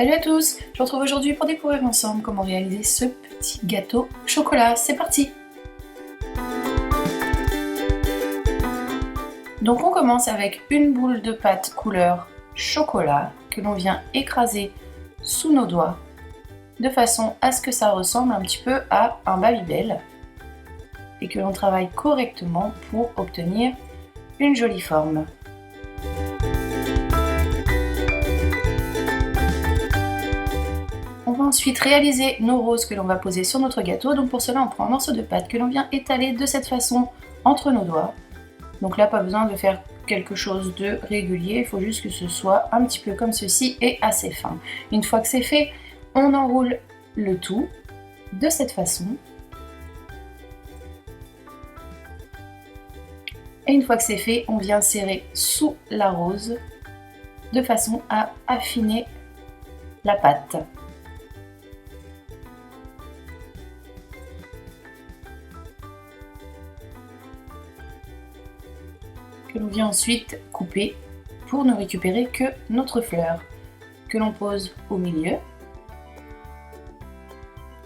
Salut à tous, je vous retrouve aujourd'hui pour découvrir ensemble comment réaliser ce petit gâteau au chocolat. C'est parti! Donc on commence avec une boule de pâte couleur chocolat que l'on vient écraser sous nos doigts de façon à ce que ça ressemble un petit peu à un Babybel et que l'on travaille correctement pour obtenir une jolie forme. On va ensuite réaliser nos roses que l'on va poser sur notre gâteau. Donc pour cela, on prend un morceau de pâte que l'on vient étaler de cette façon entre nos doigts. Donc là, pas besoin de faire quelque chose de régulier, il faut juste que ce soit un petit peu comme ceci et assez fin. Une fois que c'est fait, on enroule le tout de cette façon. Et une fois que c'est fait, on vient serrer sous la rose de façon à affiner la pâte. Que l'on vient ensuite couper pour ne récupérer que notre fleur que l'on pose au milieu.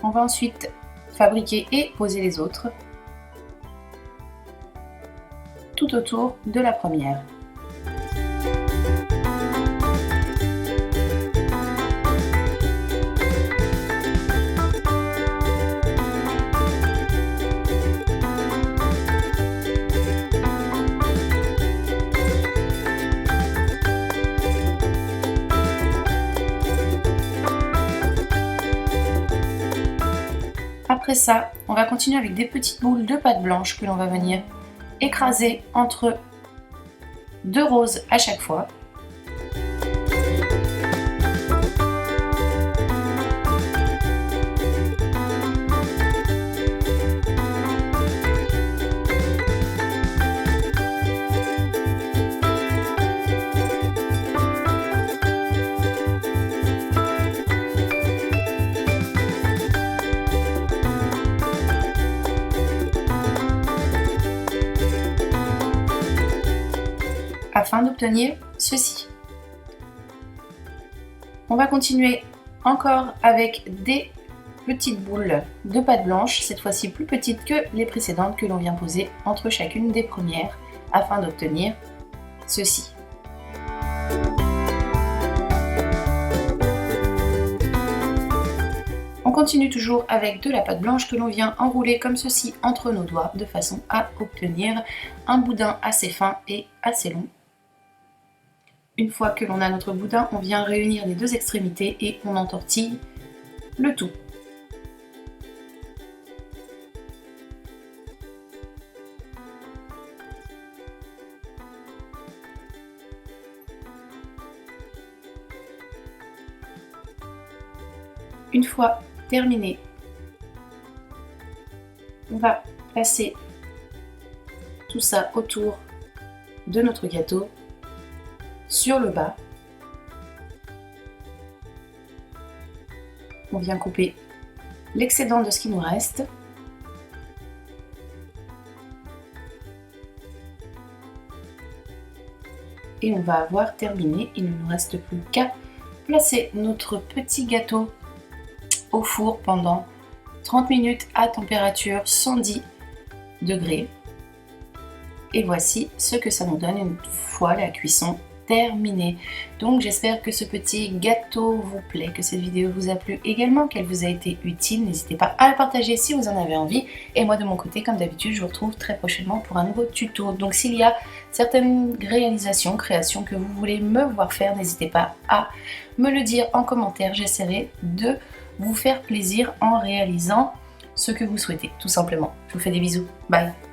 On va ensuite fabriquer et poser les autres tout autour de la première. Après ça, on va continuer avec des petites boules de pâte blanche que l'on va venir écraser entre deux roses à chaque fois. Afin d'obtenir ceci. On va continuer encore avec des petites boules de pâte blanche, cette fois-ci plus petites que les précédentes que l'on vient poser entre chacune des premières afin d'obtenir ceci. On continue toujours avec de la pâte blanche que l'on vient enrouler comme ceci entre nos doigts de façon à obtenir un boudin assez fin et assez long. Une fois que l'on a notre boudin, on vient réunir les deux extrémités et on entortille le tout. Une fois terminé, on va placer tout ça autour de notre gâteau sur le bas. On vient couper l'excédent de ce qui nous reste. Et on va avoir terminé. Il ne nous reste plus qu'à placer notre petit gâteau au four pendant 30 minutes à température 110 degrés. Et voici ce que ça nous donne une fois la cuisson terminée. Donc j'espère que ce petit gâteau vous plaît, que cette vidéo vous a plu également, qu'elle vous a été utile. N'hésitez pas à la partager si vous en avez envie. Et moi de mon côté, comme d'habitude, je vous retrouve très prochainement pour un nouveau tuto. Donc s'il y a certaines réalisations, créations que vous voulez me voir faire, n'hésitez pas à me le dire en commentaire. J'essaierai de vous faire plaisir en réalisant ce que vous souhaitez, tout simplement. Je vous fais des bisous. Bye!